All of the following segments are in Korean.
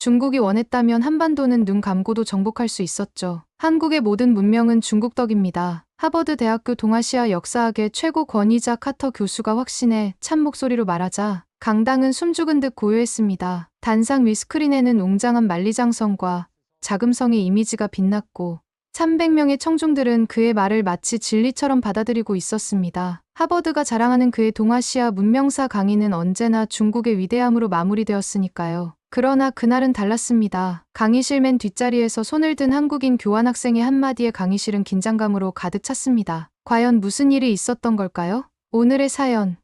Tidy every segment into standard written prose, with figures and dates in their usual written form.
중국이 원했다면 한반도는 눈 감고도 정복할 수 있었죠. 한국의 모든 문명은 중국 덕입니다. 하버드 대학교 동아시아 역사학의 최고 권위자 카터 교수가 확신에 찬 목소리로 말하자 강당은 숨죽은 듯 고요했습니다. 단상 위스크린에는 웅장한 만리장성과 자금성의 이미지가 빛났고 300명의 청중들은 그의 말을 마치 진리처럼 받아들이고 있었습니다. 하버드가 자랑하는 그의 동아시아 문명사 강의는 언제나 중국의 위대함으로 마무리되었으니까요. 그러나 그날은 달랐습니다. 강의실 맨 뒷자리에서 손을 든 한국인 교환학생의 한마디에 강의실은 긴장감으로 가득 찼습니다. 과연 무슨 일이 있었던 걸까요? 오늘의 사연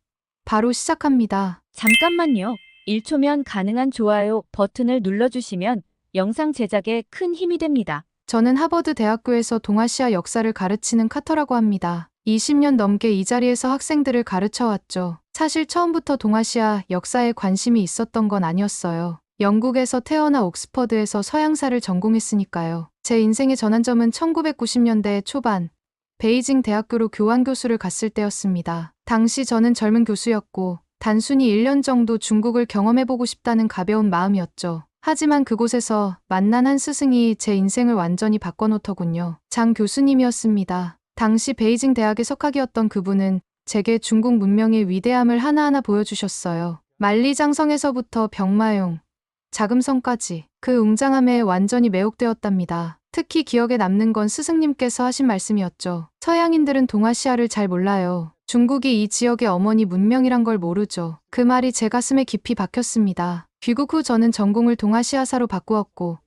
바로 시작합니다. 잠깐만요. 1초면 가능한 좋아요 버튼을 눌러주시면 영상 제작에 큰 힘이 됩니다. 저는 하버드 대학교에서 동아시아 역사를 가르치는 카터라고 합니다. 20년 넘게 이 자리에서 학생들을 가르쳐왔죠. 사실 처음부터 동아시아 역사에 관심이 있었던 건 아니었어요. 영국에서 태어나 옥스퍼드에서 서양사를 전공했으니까요. 제 인생의 전환점은 1990년대 초반 베이징 대학교로 교환교수를 갔을 때였습니다. 당시 저는 젊은 교수였고 단순히 1년 정도 중국을 경험해보고 싶다는 가벼운 마음이었죠. 하지만 그곳에서 만난 한 스승이 제 인생을 완전히 바꿔놓더군요. 장 교수님이었습니다. 당시 베이징 대학의 석학이었던 그분은 제게 중국 문명의 위대함을 하나하나 보여주셨어요. 만리장성에서부터 병마용, 자금성까지 그 웅장함에 완전히 매혹되었답니다. 특히 기억에 남는 건 스승님께서 하신 말씀이었죠. 서양인들은 동아시아를 잘 몰라요. 중국이 이 지역의 어머니 문명이란 걸 모르죠. 그 말이 제 가슴에 깊이 박혔습니다. 귀국 후 저는 전공을 동아시아사로 바꾸었고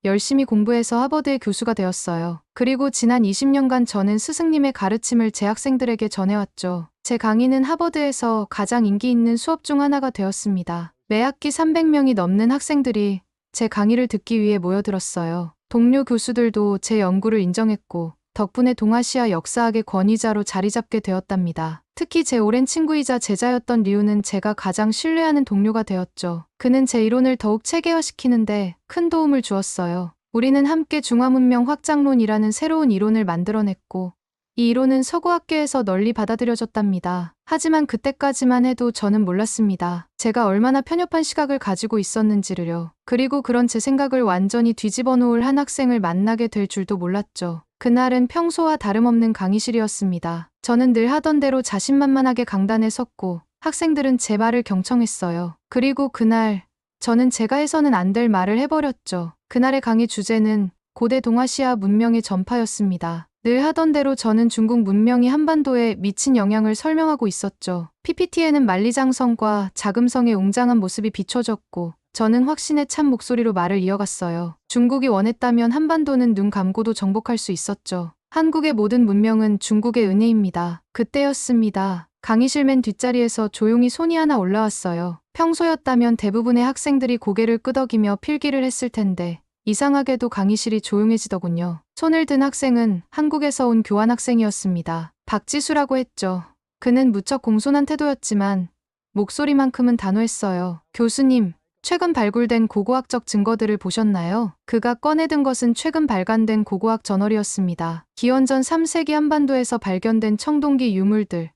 열심히 공부해서 하버드의 교수가 되었어요. 그리고 지난 20년간 저는 스승님의 가르침을 제 학생들에게 전해왔죠. 제 강의는 하버드에서 가장 인기 있는 수업 중 하나가 되었습니다. 매 학기 300명이 넘는 학생들이 제 강의를 듣기 위해 모여들었어요. 동료 교수들도 제 연구를 인정했고 덕분에 동아시아 역사학의 권위자로 자리 잡게 되었답니다. 특히 제 오랜 친구이자 제자였던 리우는 제가 가장 신뢰하는 동료가 되었죠. 그는 제 이론을 더욱 체계화시키는데 큰 도움을 주었어요. 우리는 함께 중화문명 확장론이라는 새로운 이론을 만들어냈고 이 이론은 서구학계에서 널리 받아들여졌답니다. 하지만 그때까지만 해도 저는 몰랐습니다. 제가 얼마나 편협한 시각을 가지고 있었는지를요. 그리고 그런 제 생각을 완전히 뒤집어 놓을 한 학생을 만나게 될 줄도 몰랐죠. 그날은 평소와 다름없는 강의실이었습니다. 저는 늘 하던 대로 자신만만하게 강단에 섰고 학생들은 제 말을 경청했어요. 그리고 그날 저는 제가 해서는 안 될 말을 해버렸죠. 그날의 강의 주제는 고대 동아시아 문명의 전파였습니다. 늘 하던 대로 저는 중국 문명이 한반도에 미친 영향을 설명하고 있었죠. PPT에는 만리장성과 자금성의 웅장한 모습이 비춰졌고 저는 확신에 찬 목소리로 말을 이어갔어요. 중국이 원했다면 한반도는 눈 감고도 정복할 수 있었죠. 한국의 모든 문명은 중국의 은혜입니다. 그때였습니다. 강의실 맨 뒷자리에서 조용히 손이 하나 올라왔어요. 평소였다면 대부분의 학생들이 고개를 끄덕이며 필기를 했을 텐데 이상하게도 강의실이 조용해지더군요. 손을 든 학생은 한국에서 온 교환학생이었습니다. 박지수라고 했죠. 그는 무척 공손한 태도였지만 목소리만큼은 단호했어요. 교수님, 최근 발굴된 고고학적 증거들을 보셨나요? 그가 꺼내든 것은 최근 발간된 고고학 저널이었습니다. 기원전 3세기 한반도에서 발견된 청동기 유물들,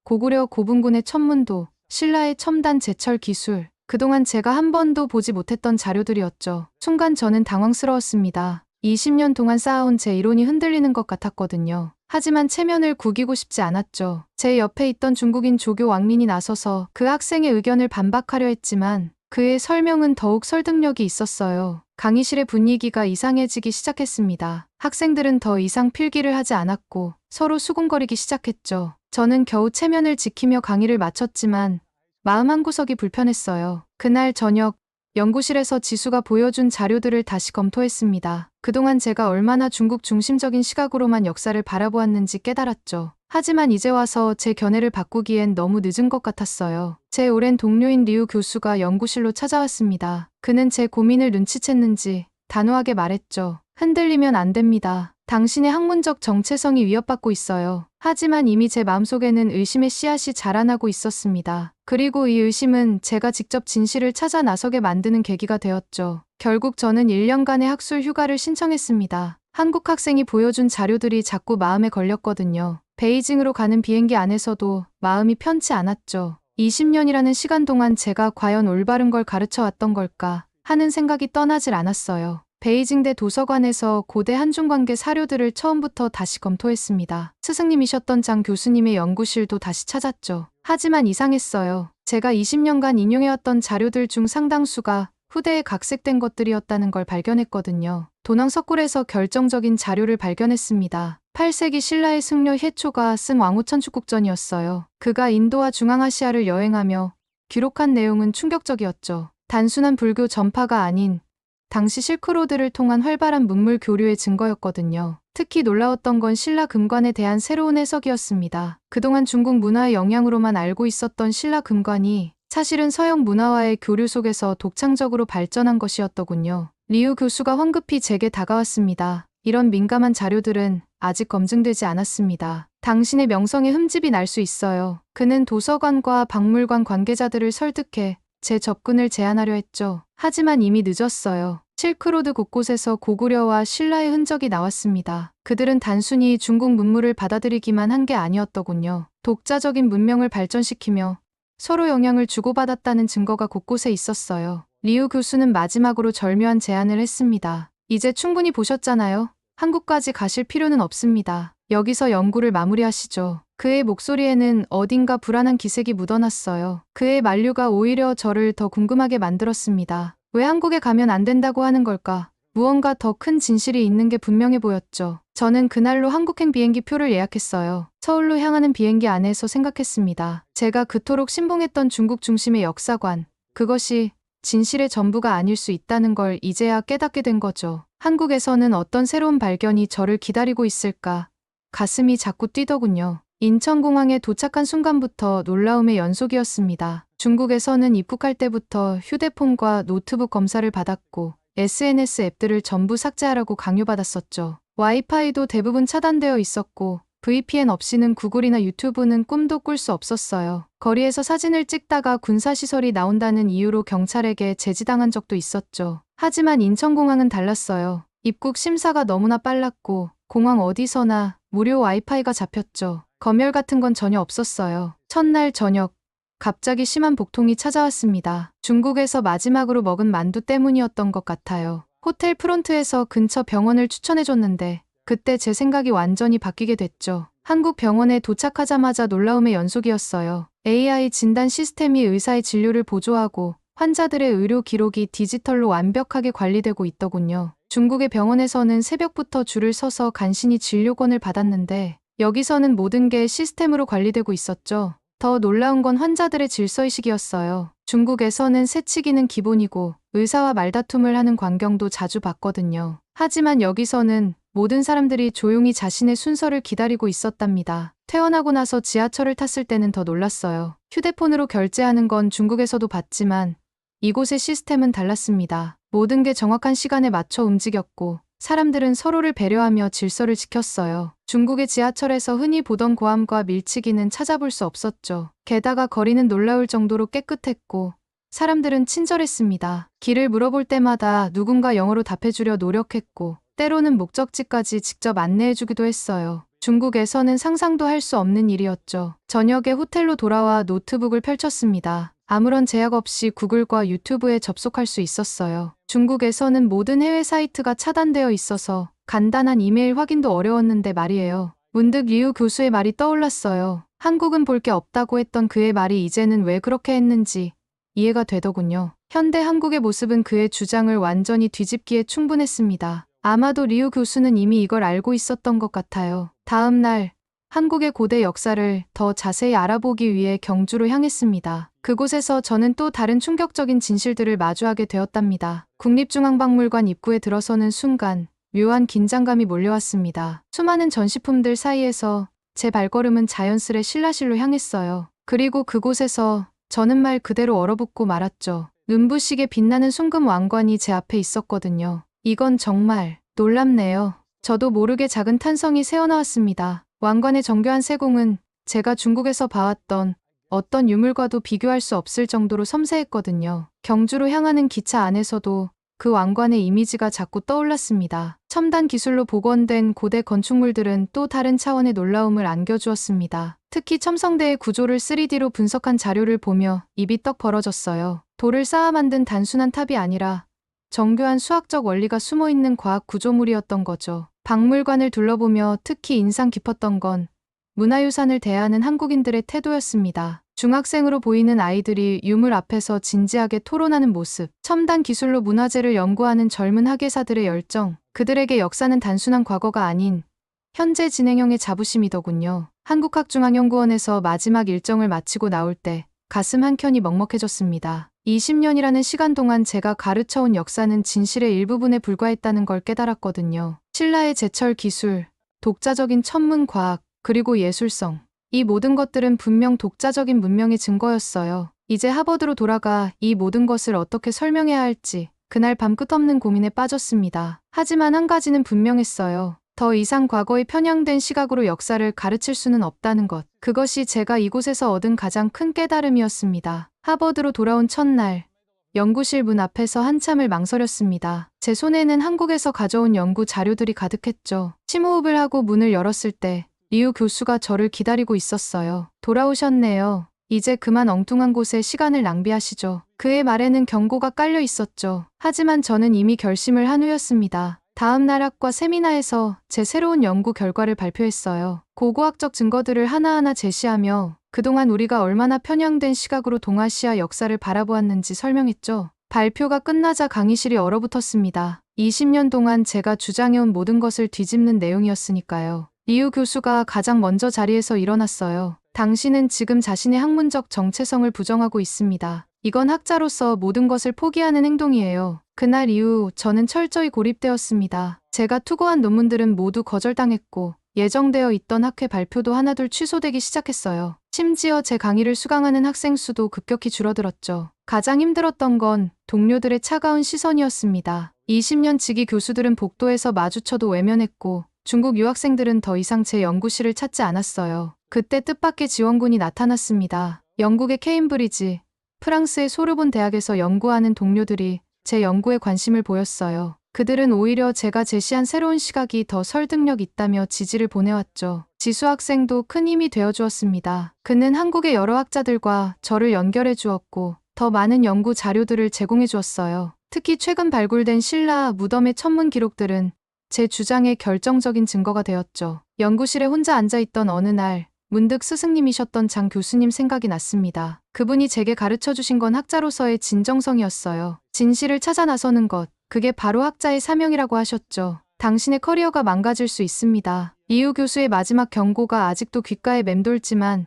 고구려 고분군의 천문도, 신라의 첨단 제철 기술, 그동안 제가 한 번도 보지 못했던 자료들이었죠. 순간 저는 당황스러웠습니다. 20년 동안 쌓아온 제 이론이 흔들리는 것 같았거든요. 하지만 체면을 구기고 싶지 않았죠. 제 옆에 있던 중국인 조교 왕민이 나서서 그 학생의 의견을 반박하려 했지만 그의 설명은 더욱 설득력이 있었어요. 강의실의 분위기가 이상해지기 시작했습니다. 학생들은 더 이상 필기를 하지 않았고 서로 수군거리기 시작했죠. 저는 겨우 체면을 지키며 강의를 마쳤지만 마음 한구석이 불편했어요. 그날 저녁 연구실에서 지수가 보여준 자료들을 다시 검토했습니다. 그동안 제가 얼마나 중국 중심적인 시각으로만 역사를 바라보았는지 깨달았죠. 하지만 이제 와서 제 견해를 바꾸기엔 너무 늦은 것 같았어요. 제 오랜 동료인 리우 교수가 연구실로 찾아왔습니다. 그는 제 고민을 눈치챘는지 단호하게 말했죠. 흔들리면 안 됩니다. 당신의 학문적 정체성이 위협받고 있어요. 하지만 이미 제 마음속에는 의심의 씨앗이 자라나고 있었습니다. 그리고 이 의심은 제가 직접 진실을 찾아 나서게 만드는 계기가 되었죠. 결국 저는 1년간의 학술 휴가를 신청했습니다. 한국 학생이 보여준 자료들이 자꾸 마음에 걸렸거든요. 베이징으로 가는 비행기 안에서도 마음이 편치 않았죠. 20년이라는 시간 동안 제가 과연 올바른 걸 가르쳐 왔던 걸까? 하는 생각이 떠나질 않았어요. 베이징대 도서관에서 고대 한중관계 사료들을 처음부터 다시 검토했습니다. 스승님이셨던 장 교수님의 연구실도 다시 찾았죠. 하지만 이상했어요. 제가 20년간 인용해왔던 자료들 중 상당수가 후대에 각색된 것들이었다는 걸 발견했거든요. 도낭석굴에서 결정적인 자료를 발견했습니다. 8세기 신라의 승려 해초가 쓴 왕우천축국전이었어요. 그가 인도와 중앙아시아를 여행하며 기록한 내용은 충격적이었죠. 단순한 불교 전파가 아닌 당시 실크로드를 통한 활발한 문물 교류의 증거였거든요. 특히 놀라웠던 건 신라 금관에 대한 새로운 해석이었습니다. 그동안 중국 문화의 영향으로만 알고 있었던 신라 금관이 사실은 서양 문화와의 교류 속에서 독창적으로 발전한 것이었더군요. 리우 교수가 황급히 제게 다가왔습니다. 이런 민감한 자료들은 아직 검증되지 않았습니다. 당신의 명성에 흠집이 날 수 있어요. 그는 도서관과 박물관 관계자들을 설득해 제 접근을 제한하려 했죠. 하지만 이미 늦었어요. 실크로드 곳곳에서 고구려와 신라의 흔적이 나왔습니다. 그들은 단순히 중국 문물을 받아들이기만 한 게 아니었더군요. 독자적인 문명을 발전시키며 서로 영향을 주고받았다는 증거가 곳곳에 있었어요. 리우 교수는 마지막으로 절묘한 제안을 했습니다. 이제 충분히 보셨잖아요. 한국까지 가실 필요는 없습니다. 여기서 연구를 마무리하시죠. 그의 목소리에는 어딘가 불안한 기색이 묻어났어요. 그의 만류가 오히려 저를 더 궁금하게 만들었습니다. 왜 한국에 가면 안 된다고 하는 걸까? 무언가 더 큰 진실이 있는 게 분명해 보였죠. 저는 그날로 한국행 비행기 표를 예약했어요. 서울로 향하는 비행기 안에서 생각했습니다. 제가 그토록 신봉했던 중국 중심의 역사관, 그것이 진실의 전부가 아닐 수 있다는 걸 이제야 깨닫게 된 거죠. 한국에서는 어떤 새로운 발견이 저를 기다리고 있을까? 가슴이 자꾸 뛰더군요. 인천공항에 도착한 순간부터 놀라움의 연속이었습니다. 중국에서는 입국할 때부터 휴대폰과 노트북 검사를 받았고 SNS 앱들을 전부 삭제하라고 강요받았었죠. 와이파이도 대부분 차단되어 있었고 VPN 없이는 구글이나 유튜브는 꿈도 꿀 수 없었어요. 거리에서 사진을 찍다가 군사시설이 나온다는 이유로 경찰에게 제지당한 적도 있었죠. 하지만 인천공항은 달랐어요. 입국 심사가 너무나 빨랐고 공항 어디서나 무료 와이파이가 잡혔죠. 검열 같은 건 전혀 없었어요. 첫날 저녁, 갑자기 심한 복통이 찾아왔습니다. 중국에서 마지막으로 먹은 만두 때문이었던 것 같아요. 호텔 프론트에서 근처 병원을 추천해줬는데 그때 제 생각이 완전히 바뀌게 됐죠. 한국 병원에 도착하자마자 놀라움의 연속이었어요. AI 진단 시스템이 의사의 진료를 보조하고 환자들의 의료 기록이 디지털로 완벽하게 관리되고 있더군요. 중국의 병원에서는 새벽부터 줄을 서서 간신히 진료권을 받았는데 여기서는 모든 게 시스템으로 관리되고 있었죠. 더 놀라운 건 환자들의 질서의식이었어요. 중국에서는 새치기는 기본이고 의사와 말다툼을 하는 광경도 자주 봤거든요. 하지만 여기서는 모든 사람들이 조용히 자신의 순서를 기다리고 있었답니다. 퇴원하고 나서 지하철을 탔을 때는 더 놀랐어요. 휴대폰으로 결제하는 건 중국에서도 봤지만 이곳의 시스템은 달랐습니다. 모든 게 정확한 시간에 맞춰 움직였고 사람들은 서로를 배려하며 질서를 지켰어요. 중국의 지하철에서 흔히 보던 고함과 밀치기는 찾아볼 수 없었죠. 게다가 거리는 놀라울 정도로 깨끗했고 사람들은 친절했습니다. 길을 물어볼 때마다 누군가 영어로 답해주려 노력했고 때로는 목적지까지 직접 안내해주기도 했어요. 중국에서는 상상도 할 수 없는 일이었죠. 저녁에 호텔로 돌아와 노트북을 펼쳤습니다. 아무런 제약 없이 구글과 유튜브에 접속할 수 있었어요. 중국에서는 모든 해외 사이트가 차단되어 있어서 간단한 이메일 확인도 어려웠는데 말이에요. 문득 리우 교수의 말이 떠올랐어요. 한국은 볼 게 없다고 했던 그의 말이 이제는 왜 그렇게 했는지 이해가 되더군요. 현대 한국의 모습은 그의 주장을 완전히 뒤집기에 충분했습니다. 아마도 리우 교수는 이미 이걸 알고 있었던 것 같아요. 다음 날 한국의 고대 역사를 더 자세히 알아보기 위해 경주로 향했습니다. 그곳에서 저는 또 다른 충격적인 진실들을 마주하게 되었답니다. 국립중앙박물관 입구에 들어서는 순간 묘한 긴장감이 몰려왔습니다. 수많은 전시품들 사이에서 제 발걸음은 자연스레 신라실로 향했어요. 그리고 그곳에서 저는 말 그대로 얼어붙고 말았죠. 눈부시게 빛나는 순금 왕관이 제 앞에 있었거든요. 이건 정말 놀랍네요. 저도 모르게 작은 탄성이 새어나왔습니다. 왕관의 정교한 세공은 제가 중국에서 봐왔던 어떤 유물과도 비교할 수 없을 정도로 섬세했거든요. 경주로 향하는 기차 안에서도 그 왕관의 이미지가 자꾸 떠올랐습니다. 첨단 기술로 복원된 고대 건축물들은 또 다른 차원의 놀라움을 안겨주었습니다. 특히 첨성대의 구조를 3D로 분석한 자료를 보며 입이 떡 벌어졌어요. 돌을 쌓아 만든 단순한 탑이 아니라 정교한 수학적 원리가 숨어있는 과학 구조물이었던 거죠. 박물관을 둘러보며 특히 인상 깊었던 건 문화유산을 대하는 한국인들의 태도였습니다. 중학생으로 보이는 아이들이 유물 앞에서 진지하게 토론하는 모습, 첨단 기술로 문화재를 연구하는 젊은 학예사들의 열정, 그들에게 역사는 단순한 과거가 아닌 현재 진행형의 자부심이더군요. 한국학중앙연구원에서 마지막 일정을 마치고 나올 때 가슴 한켠이 먹먹해졌습니다. 20년이라는 시간 동안 제가 가르쳐온 역사는 진실의 일부분에 불과했다는 걸 깨달았거든요. 신라의 제철 기술, 독자적인 천문 과학, 그리고 예술성. 이 모든 것들은 분명 독자적인 문명의 증거였어요. 이제 하버드로 돌아가 이 모든 것을 어떻게 설명해야 할지 그날 밤 끝없는 고민에 빠졌습니다. 하지만 한 가지는 분명했어요. 더 이상 과거의 편향된 시각으로 역사를 가르칠 수는 없다는 것. 그것이 제가 이곳에서 얻은 가장 큰 깨달음이었습니다. 하버드로 돌아온 첫날, 연구실 문 앞에서 한참을 망설였습니다. 제 손에는 한국에서 가져온 연구 자료들이 가득했죠. 심호흡을 하고 문을 열었을 때 리우 교수가 저를 기다리고 있었어요. 돌아오셨네요. 이제 그만 엉뚱한 곳에 시간을 낭비하시죠. 그의 말에는 경고가 깔려 있었죠. 하지만 저는 이미 결심을 한 후였습니다. 다음 날 학과 세미나에서 제 새로운 연구 결과를 발표했어요. 고고학적 증거들을 하나하나 제시하며 그동안 우리가 얼마나 편향된 시각으로 동아시아 역사를 바라보았는지 설명했죠. 발표가 끝나자 강의실이 얼어붙었습니다. 20년 동안 제가 주장해온 모든 것을 뒤집는 내용이었으니까요. 리우 교수가 가장 먼저 자리에서 일어났어요. 당신은 지금 자신의 학문적 정체성을 부정하고 있습니다. 이건 학자로서 모든 것을 포기하는 행동이에요. 그날 이후 저는 철저히 고립되었습니다. 제가 투고한 논문들은 모두 거절당했고 예정되어 있던 학회 발표도 하나둘 취소되기 시작했어요. 심지어 제 강의를 수강하는 학생 수도 급격히 줄어들었죠. 가장 힘들었던 건 동료들의 차가운 시선이었습니다. 20년 지기 교수들은 복도에서 마주쳐도 외면했고 중국 유학생들은 더 이상 제 연구실을 찾지 않았어요. 그때 뜻밖의 지원군이 나타났습니다. 영국의 케임브리지, 프랑스의 소르본 대학에서 연구하는 동료들이 제 연구에 관심을 보였어요. 그들은 오히려 제가 제시한 새로운 시각이 더 설득력 있다며 지지를 보내왔죠. 지수 학생도 큰 힘이 되어주었습니다. 그는 한국의 여러 학자들과 저를 연결해 주었고 더 많은 연구 자료들을 제공해 주었어요. 특히 최근 발굴된 신라 무덤의 천문 기록들은 제 주장의 결정적인 증거가 되었죠. 연구실에 혼자 앉아있던 어느 날 문득 스승님이셨던 장 교수님 생각이 났습니다. 그분이 제게 가르쳐주신 건 학자로서의 진정성이었어요. 진실을 찾아 나서는 것, 그게 바로 학자의 사명이라고 하셨죠. 당신의 커리어가 망가질 수 있습니다. 리우 교수의 마지막 경고가 아직도 귓가에 맴돌지만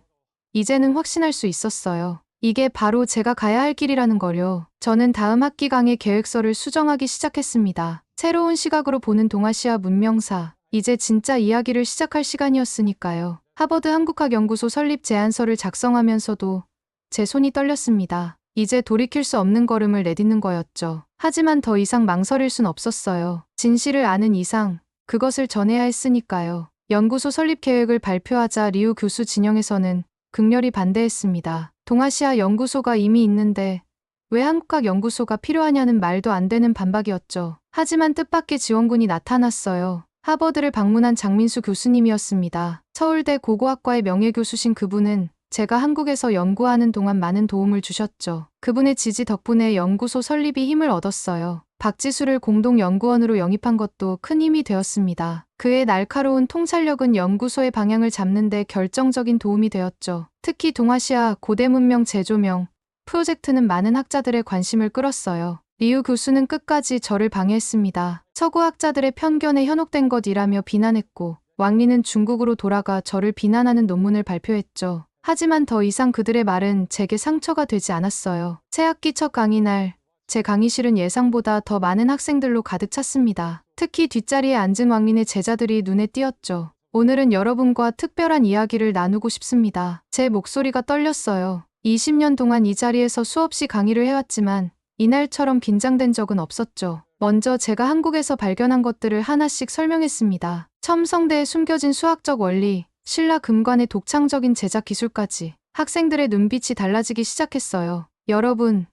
이제는 확신할 수 있었어요. 이게 바로 제가 가야 할 길이라는 거요. 저는 다음 학기 강의 계획서를 수정하기 시작했습니다. 새로운 시각으로 보는 동아시아 문명사, 이제 진짜 이야기를 시작할 시간이었으니까요. 하버드 한국학연구소 설립 제안서를 작성하면서도 제 손이 떨렸습니다. 이제 돌이킬 수 없는 걸음을 내딛는 거였죠. 하지만 더 이상 망설일 순 없었어요. 진실을 아는 이상 그것을 전해야 했으니까요. 연구소 설립 계획을 발표하자 리우 교수 진영에서는 극렬히 반대했습니다. 동아시아 연구소가 이미 있는데 왜 한국학연구소가 필요하냐는 말도 안 되는 반박이었죠. 하지만 뜻밖의 지원군이 나타났어요. 하버드를 방문한 장민수 교수님이었습니다. 서울대 고고학과의 명예교수신 그분은 제가 한국에서 연구하는 동안 많은 도움을 주셨죠. 그분의 지지 덕분에 연구소 설립이 힘을 얻었어요. 박지수를 공동연구원으로 영입한 것도 큰 힘이 되었습니다. 그의 날카로운 통찰력은 연구소의 방향을 잡는 데 결정적인 도움이 되었죠. 특히 동아시아 고대 문명 재조명 프로젝트는 많은 학자들의 관심을 끌었어요. 리우 교수는 끝까지 저를 방해했습니다. 서구 학자들의 편견에 현혹된 것이라며 비난했고 왕리는 중국으로 돌아가 저를 비난하는 논문을 발표했죠. 하지만 더 이상 그들의 말은 제게 상처가 되지 않았어요. 새학기 첫 강의 날, 제 강의실은 예상보다 더 많은 학생들로 가득 찼습니다. 특히 뒷자리에 앉은 왕린의 제자들이 눈에 띄었죠. 오늘은 여러분과 특별한 이야기를 나누고 싶습니다. 제 목소리가 떨렸어요. 20년 동안 이 자리에서 수없이 강의를 해왔지만 이날처럼 긴장된 적은 없었죠. 먼저 제가 한국에서 발견한 것들을 하나씩 설명했습니다. 첨성대에 숨겨진 수학적 원리, 신라 금관의 독창적인 제작 기술까지 학생들의 눈빛이 달라지기 시작했어요. 여러분,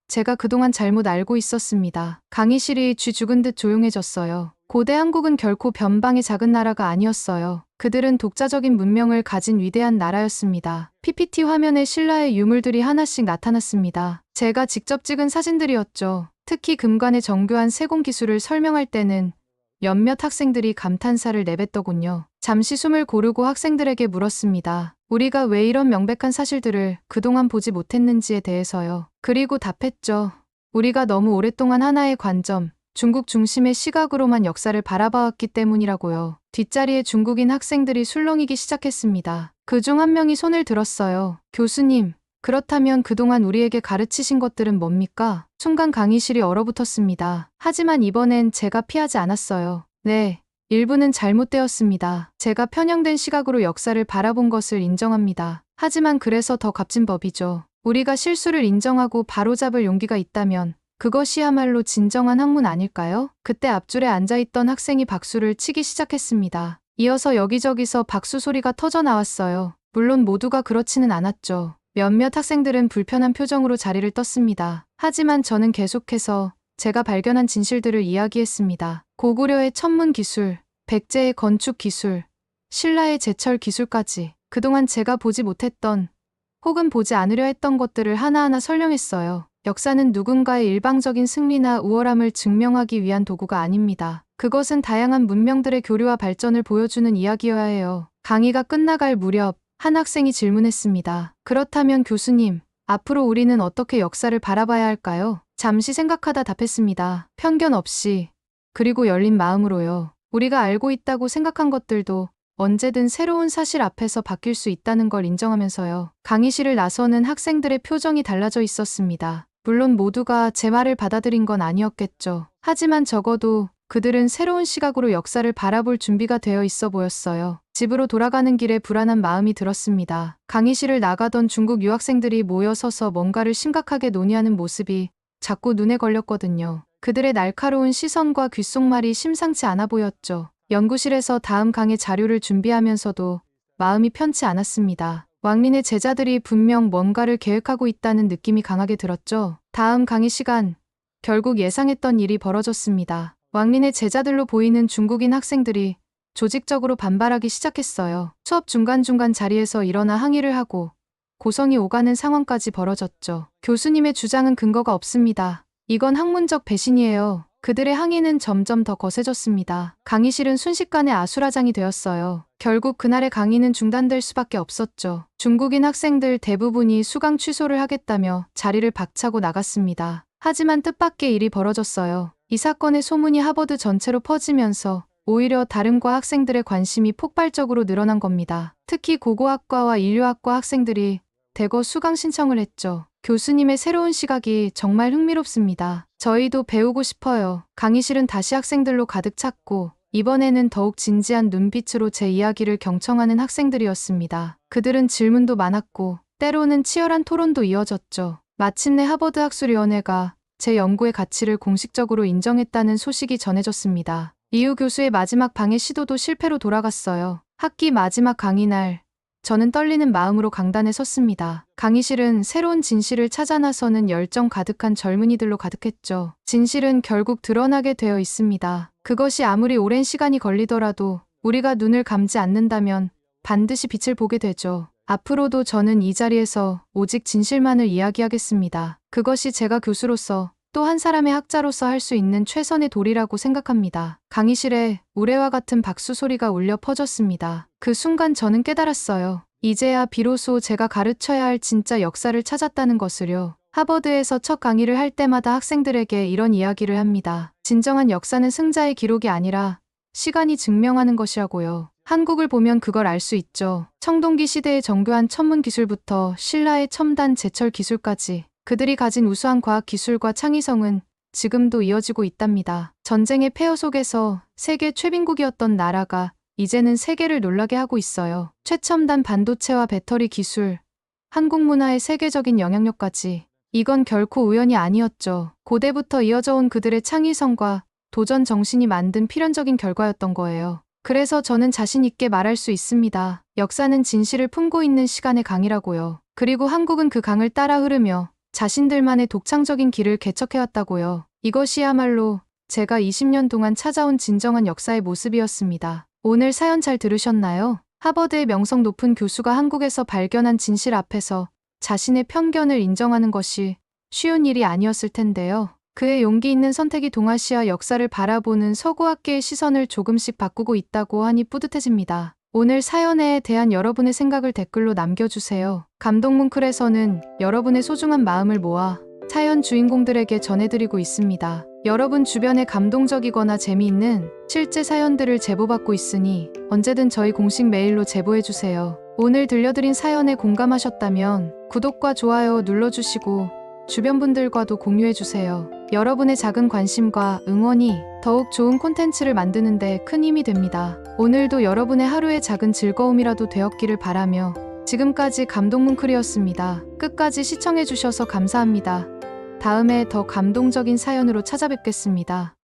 제가 그동안 잘못 알고 있었습니다. 강의실이 쥐 죽은 듯 조용해졌어요. 고대 한국은 결코 변방의 작은 나라가 아니었어요. 그들은 독자적인 문명을 가진 위대한 나라였습니다. PPT 화면에 신라의 유물들이 하나씩 나타났습니다. 제가 직접 찍은 사진들이었죠. 특히 금관의 정교한 세공 기술을 설명할 때는 몇몇 학생들이 감탄사를 내뱉더군요. 잠시 숨을 고르고 학생들에게 물었습니다. 우리가 왜 이런 명백한 사실들을 그동안 보지 못했는지에 대해서요. 그리고 답했죠. 우리가 너무 오랫동안 하나의 관점, 중국 중심의 시각으로만 역사를 바라봐왔기 때문이라고요. 뒷자리에 중국인 학생들이 술렁이기 시작했습니다. 그중 한 명이 손을 들었어요. 교수님, 그렇다면 그동안 우리에게 가르치신 것들은 뭡니까? 순간 강의실이 얼어붙었습니다. 하지만 이번엔 제가 피하지 않았어요. 네, 일부는 잘못되었습니다. 제가 편향된 시각으로 역사를 바라본 것을 인정합니다. 하지만 그래서 더 값진 법이죠. 우리가 실수를 인정하고 바로잡을 용기가 있다면 그것이야말로 진정한 학문 아닐까요? 그때 앞줄에 앉아있던 학생이 박수를 치기 시작했습니다. 이어서 여기저기서 박수 소리가 터져 나왔어요. 물론 모두가 그렇지는 않았죠. 몇몇 학생들은 불편한 표정으로 자리를 떴습니다. 하지만 저는 계속해서 제가 발견한 진실들을 이야기했습니다. 고구려의 천문 기술, 백제의 건축 기술, 신라의 제철 기술까지 그동안 제가 보지 못했던 혹은 보지 않으려 했던 것들을 하나하나 설명했어요. 역사는 누군가의 일방적인 승리나 우월함을 증명하기 위한 도구가 아닙니다. 그것은 다양한 문명들의 교류와 발전을 보여주는 이야기여야 해요. 강의가 끝나갈 무렵 한 학생이 질문했습니다. 그렇다면 교수님, 앞으로 우리는 어떻게 역사를 바라봐야 할까요? 잠시 생각하다 답했습니다. 편견 없이, 그리고 열린 마음으로요. 우리가 알고 있다고 생각한 것들도 언제든 새로운 사실 앞에서 바뀔 수 있다는 걸 인정하면서요. 강의실을 나서는 학생들의 표정이 달라져 있었습니다. 물론 모두가 제 말을 받아들인 건 아니었겠죠. 하지만 적어도 그들은 새로운 시각으로 역사를 바라볼 준비가 되어 있어 보였어요. 집으로 돌아가는 길에 불안한 마음이 들었습니다. 강의실을 나가던 중국 유학생들이 모여 서서 뭔가를 심각하게 논의하는 모습이 자꾸 눈에 걸렸거든요. 그들의 날카로운 시선과 귓속말이 심상치 않아 보였죠. 연구실에서 다음 강의 자료를 준비하면서도 마음이 편치 않았습니다. 왕린의 제자들이 분명 뭔가를 계획하고 있다는 느낌이 강하게 들었죠. 다음 강의 시간, 결국 예상했던 일이 벌어졌습니다. 왕린의 제자들로 보이는 중국인 학생들이 조직적으로 반발하기 시작했어요. 수업 중간중간 자리에서 일어나 항의를 하고 고성이 오가는 상황까지 벌어졌죠. 교수님의 주장은 근거가 없습니다. 이건 학문적 배신이에요. 그들의 항의는 점점 더 거세졌습니다. 강의실은 순식간에 아수라장이 되었어요. 결국 그날의 강의는 중단될 수밖에 없었죠. 중국인 학생들 대부분이 수강 취소를 하겠다며 자리를 박차고 나갔습니다. 하지만 뜻밖의 일이 벌어졌어요. 이 사건의 소문이 하버드 전체로 퍼지면서 오히려 다른 과 학생들의 관심이 폭발적으로 늘어난 겁니다. 특히 고고학과와 인류학과 학생들이 대거 수강 신청을 했죠. 교수님의 새로운 시각이 정말 흥미롭습니다. 저희도 배우고 싶어요. 강의실은 다시 학생들로 가득 찼고 이번에는 더욱 진지한 눈빛으로 제 이야기를 경청하는 학생들이었습니다. 그들은 질문도 많았고 때로는 치열한 토론도 이어졌죠. 마침내 하버드 학술위원회가 제 연구의 가치를 공식적으로 인정했다는 소식이 전해졌습니다. 리우 교수의 마지막 방해 시도도 실패로 돌아갔어요. 학기 마지막 강의 날, 저는 떨리는 마음으로 강단에 섰습니다. 강의실은 새로운 진실을 찾아 나서는 열정 가득한 젊은이들로 가득했죠. 진실은 결국 드러나게 되어 있습니다. 그것이 아무리 오랜 시간이 걸리더라도 우리가 눈을 감지 않는다면 반드시 빛을 보게 되죠. 앞으로도 저는 이 자리에서 오직 진실만을 이야기하겠습니다. 그것이 제가 교수로서 또 한 사람의 학자로서 할 수 있는 최선의 도리라고 생각합니다. 강의실에 우레와 같은 박수 소리가 울려 퍼졌습니다. 그 순간 저는 깨달았어요. 이제야 비로소 제가 가르쳐야 할 진짜 역사를 찾았다는 것을요. 하버드에서 첫 강의를 할 때마다 학생들에게 이런 이야기를 합니다. 진정한 역사는 승자의 기록이 아니라 시간이 증명하는 것이라고요. 한국을 보면 그걸 알 수 있죠. 청동기 시대의 정교한 천문 기술부터 신라의 첨단 제철 기술까지 그들이 가진 우수한 과학 기술과 창의성은 지금도 이어지고 있답니다. 전쟁의 폐허 속에서 세계 최빈국이었던 나라가 이제는 세계를 놀라게 하고 있어요. 최첨단 반도체와 배터리 기술, 한국 문화의 세계적인 영향력까지. 이건 결코 우연이 아니었죠. 고대부터 이어져 온 그들의 창의성과 도전 정신이 만든 필연적인 결과였던 거예요. 그래서 저는 자신 있게 말할 수 있습니다. 역사는 진실을 품고 있는 시간의 강이라고요. 그리고 한국은 그 강을 따라 흐르며 자신들만의 독창적인 길을 개척해왔다고요. 이것이야말로 제가 20년 동안 찾아온 진정한 역사의 모습이었습니다. 오늘 사연 잘 들으셨나요? 하버드의 명성 높은 교수가 한국에서 발견한 진실 앞에서 자신의 편견을 인정하는 것이 쉬운 일이 아니었을 텐데요. 그의 용기 있는 선택이 동아시아 역사를 바라보는 서구학계의 시선을 조금씩 바꾸고 있다고 하니 뿌듯해집니다. 오늘 사연에 대한 여러분의 생각을 댓글로 남겨주세요. 감동뭉클에서는 여러분의 소중한 마음을 모아 사연 주인공들에게 전해드리고 있습니다. 여러분 주변에 감동적이거나 재미있는 실제 사연들을 제보받고 있으니 언제든 저희 공식 메일로 제보해주세요. 오늘 들려드린 사연에 공감하셨다면 구독과 좋아요 눌러주시고 주변 분들과도 공유해주세요. 여러분의 작은 관심과 응원이 더욱 좋은 콘텐츠를 만드는 데 큰 힘이 됩니다. 오늘도 여러분의 하루의 작은 즐거움이라도 되었기를 바라며 지금까지 감동뭉클이었습니다. 끝까지 시청해주셔서 감사합니다. 다음에 더 감동적인 사연으로 찾아뵙겠습니다.